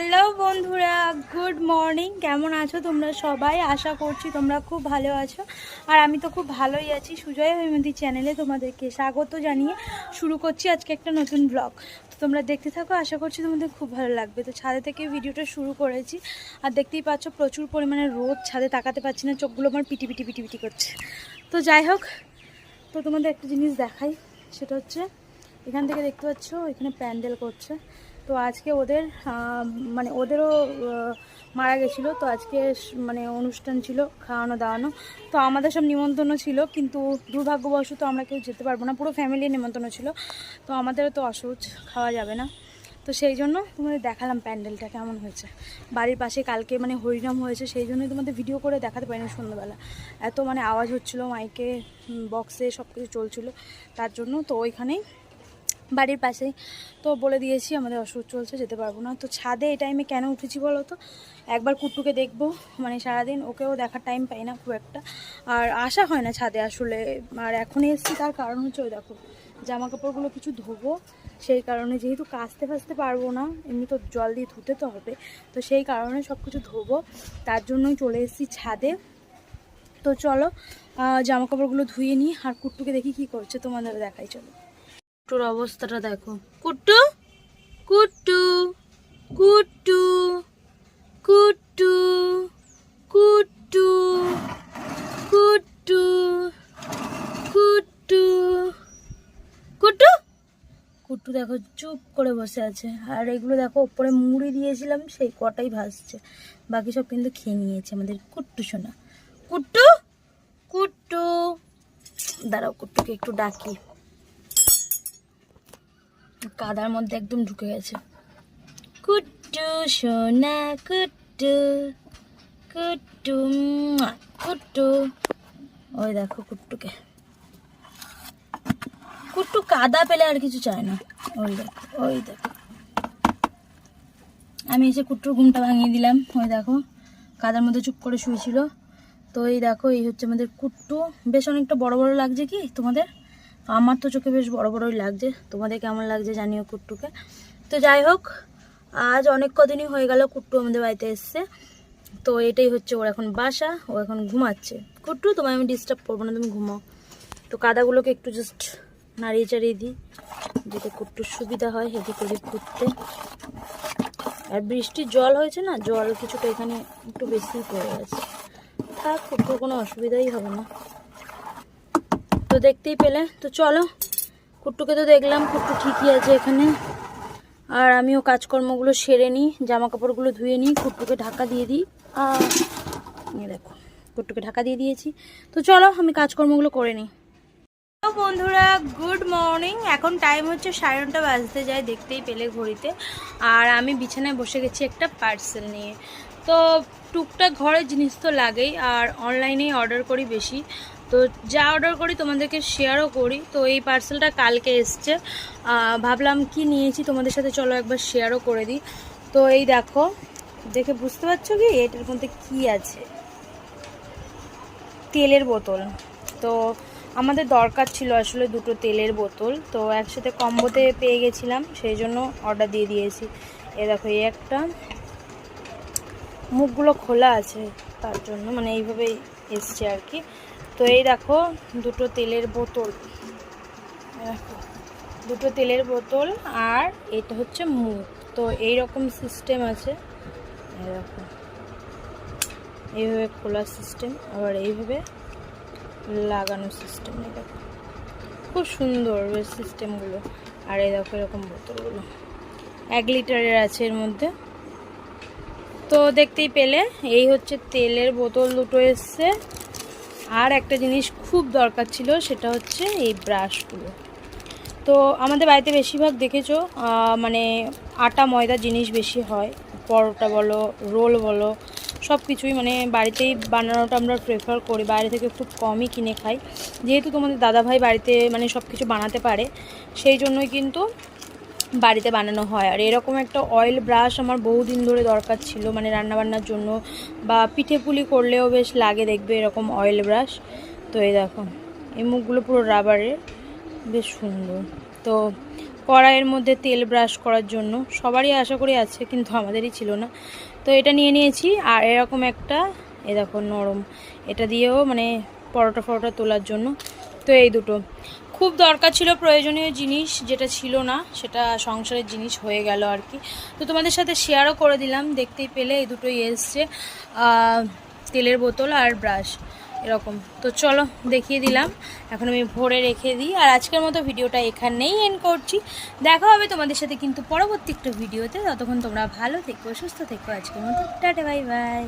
Hello বন্ধুরা, good morning. কেমন আছো তোমরা সবাই? আশা করছি তোমরা খুব ভালো আছো, আর আমি তো খুব ভালোই আছি। সুজয় হৈমন্তী চ্যানেলে তোমাদেরকে স্বাগত জানিয়ে শুরু করছি আজকে একটা নতুন ব্লগ। তো তোমরা দেখতে থাকো, আশা করছি তোমাদের খুব ভালো লাগবে। তো ছাদে থেকে ভিডিওটা শুরু করেছি, আর দেখতেই পাচ্ছ প্রচুর পরিমাণে রোদ, ছাদে তাকাতে পারছি না, চোখগুলো আমার পিটি পিটি পিটি পিটি করছে। তো যাই হোক, তো তোমাদের একটা জিনিস দেখাই, সেটা হচ্ছে এখান থেকে দেখতে পাচ্ছ এখানে প্যান্ডেল করছে। তো আজকে ওদের মানে ওদেরও মারা গেছিলো, তো আজকে মানে অনুষ্ঠান ছিল, খাওয়ানো দাওয়ানো। তো আমাদের সব নিমন্ত্রণ ছিল, কিন্তু দুর্ভাগ্যবশত আমরা কেউ যেতে পারবো না। পুরো ফ্যামিলির নিমন্ত্রণ ছিল, তো আমাদেরও তো অসহ্য, খাওয়া যাবে না। তো সেই জন্য তোমাদের দেখালাম প্যান্ডেলটা কেমন হয়েছে। বাড়ির পাশে কালকে মানে হরিনাম হয়েছে, সেই জন্যই তোমাদের ভিডিও করে দেখাতে পারিনি সন্ধ্যাবেলা। এত মানে আওয়াজ হচ্ছিলো, মাইকে বক্সে সব কিছু চলছিলো, তার জন্য। তো ওইখানেই বাড়ির পাশেই তো বলে দিয়েছি আমাদের অসুখ চলছে, যেতে পারবো না। তো ছাদে এই টাইমে কেন উঠেছি বলো তো? একবার কুট্টুকে দেখবো, মানে সারাদিন ওকেও দেখার টাইম পাই না খুব একটা, আর আসা হয় না ছাদে আসলে। আর এখন এসেছি, তার কারণ হচ্ছে ওই দেখো জামা কাপড়গুলো কিছু ধোবো, সেই কারণে। যেহেতু কাচতে ফাচতে পারবো না, এমনি তো জল দিয়ে ধুতে তো হবে, তো সেই কারণে সব কিছু ধোবো, তার জন্যই চলে এসেছি ছাদে। তো চলো জামা কাপড়গুলো ধুয়ে নিই, আর কুট্টুকে দেখি কি করছে, তোমাদের দেখাই। চলো, কুট্টুর অবস্থাটা দেখো। কুট্টু কুট্টু কুট্টু কুট্টু কুট্টু কুট্টু কুট্টু কুট্টু কুট্টু দেখো চুপ করে বসে আছে। আর এগুলো দেখো ওপরে মুড়ি দিয়েছিলাম, সেই কটাই ভাসছে, বাকি সব কিন্তু খেয়ে নিয়েছে আমাদের কুট্টু সোনা। কুট্টু কুট্টু, দাঁড়াও কুট্টুকে একটু ডাকি, কাদার মধ্যে একদম ঢুকে গেছে। কুট্টু সোনা কুট্টু কুট্টু কুট্টু, ওই দেখো কুট্টুকে। কুট্টু কাদা পেলে আর কিছু চায় না। ওই দেখো ওই দেখো, আমি এসে কুট্টুর ঘুমটা ভাঙিয়ে দিলাম। ওই দেখো কাদার মধ্যে চুপ করে শুয়েছিল। তো এই দেখো, এই হচ্ছে আমাদের কুট্টু। বেশ অনেকটা বড় বড় লাগছে কি তোমাদের? আমার তো চোখে বেশ বড় বড়ই লাগছে, তোমাদের কেমন লাগছে জানিও কুট্টুকে। তো যাই হোক, আজ অনেক কদিনই হয়ে গেল কুট্টু আমাদের বাড়িতে এসছে। তো এটাই হচ্ছে ওর এখন বাসা, ও এখন ঘুমাচ্ছে। কুট্টু, তোমায় আমি ডিস্টার্ব করবো না, তুমি ঘুমাও। তো কাদাগুলোকে একটু জাস্ট নাড়িয়ে চাড়িয়ে দিই, যাতে কুট্টুর সুবিধা হয় হেঁটে করে ঘুরতে। আর বৃষ্টির জল হয়েছে না, জল কিছুটা এখানে একটু বেশি পড়ে গেছে। থাক, কুট্টুর কোনো অসুবিধাই হবে না। তো দেখতেই পেলে। তো চলো, কুট্টুকে তো দেখলাম, কুট্টু ঠিকই আছে এখানে। আর আমিও কাজকর্মগুলো সেরে নিই, জামা কাপড়গুলো ধুয়ে নিই, কুট্টুকে ঢাকা দিয়ে দিই। দেখো কুট্টুকে ঢাকা দিয়ে দিয়েছি। তো চলো আমি কাজকর্মগুলো করে নিই। বন্ধুরা, গুড মর্নিং। এখন টাইম হচ্ছে 9:30 বাজতে যায়, দেখতেই পেলে ঘড়িতে। আর আমি বিছানায় বসে গেছি একটা পার্সেল নিয়ে। তো টুকটাক ঘরের জিনিস তো লাগেই, আর অনলাইনেই অর্ডার করি বেশি। তো যা অর্ডার করি তোমাদেরকে শেয়ারও করি। তো এই পার্সেলটা কালকে এসছে, ভাবলাম কি নিয়েছি তোমাদের সাথে চলো একবার শেয়ারও করে দিই। তো এই দেখো, দেখে বুঝতে পারছো কি এটার মধ্যে কি আছে? তেলের বোতল। তো আমাদের দরকার ছিল আসলে দুটো তেলের বোতল, তো একসাথে কম্বোতে পেয়ে গেছিলাম, সেই জন্য অর্ডার দিয়ে দিয়েছি। এ দেখো, এই একটা, মুখগুলো খোলা আছে তার জন্য মানে এইভাবেই এসছে আর কি। তো এই দেখো দুটো তেলের বোতল, দেখো দুটো তেলের বোতল, আর এটা হচ্ছে মুখ। তো এইরকম সিস্টেম আছে, এরকম এইভাবে খোলা সিস্টেম, আবার এইভাবে লাগানো সিস্টেম। এটা খুব সুন্দর বেশ সিস্টেমগুলো। আর এই দেখো এরকম বোতলগুলো 1 লিটারের আছে এর মধ্যে। তো দেখতেই পেলে এই হচ্ছে তেলের বোতল দুটো এসছে। আর একটা জিনিস খুব দরকার ছিল, সেটা হচ্ছে এই ব্রাশগুলো। তো আমাদের বাড়িতে বেশিরভাগ দেখেছো মানে আটা ময়দা জিনিস বেশি হয়, পরোটা বলো রোল বলো সব কিছুই মানে বাড়িতেই বানানোটা আমরা প্রেফার করি, বাইরে থেকে খুব কমই কিনে খাই। যেহেতু তোমাদের দাদাভাই বাড়িতে মানে সব কিছু বানাতে পারে, সেই জন্যই কিন্তু বাড়িতে বানানো হয়। আর এরকম একটা অয়েল ব্রাশ আমার বহুদিন ধরে দরকার ছিল, মানে রান্নাবান্নার জন্য বা পিঠে পুলি করলেও বেশ লাগে, দেখবে এরকম অয়েল ব্রাশ। তো এই দেখো এই মুখগুলো পুরো রাবারের, বেশ সুন্দর। তো কড়াইয়ের মধ্যে তেল ব্রাশ করার জন্য। সবারই আশা করি আছে, কিন্তু আমাদেরই ছিল না। তো এটা নিয়ে নিয়েছি। আর এরকম একটা দেখো নরম, এটা দিয়েও মানে পরোটা তোলার জন্য। তো এই দুটো খুব দরকার ছিল, প্রয়োজনীয় জিনিস, যেটা ছিল না সেটা সংসারের জিনিস হয়ে গেল আর কি। তো তোমাদের সাথে শেয়ারও করে দিলাম, দেখতেই পেলে এই দুটোই এসছে, তেলের বোতল আর ব্রাশ এরকম। তো চলো দেখিয়ে দিলাম, এখন আমি ভরে রেখে দিই। আর আজকের মতো ভিডিওটা এখানেই এন্ড করছি। দেখা হবে তোমাদের সাথে কিন্তু পরবর্তী একটা ভিডিওতে। ততক্ষণ তোমরা ভালো থেকো, সুস্থ থেকো। আজকের মতো টাটা, বাই বাই।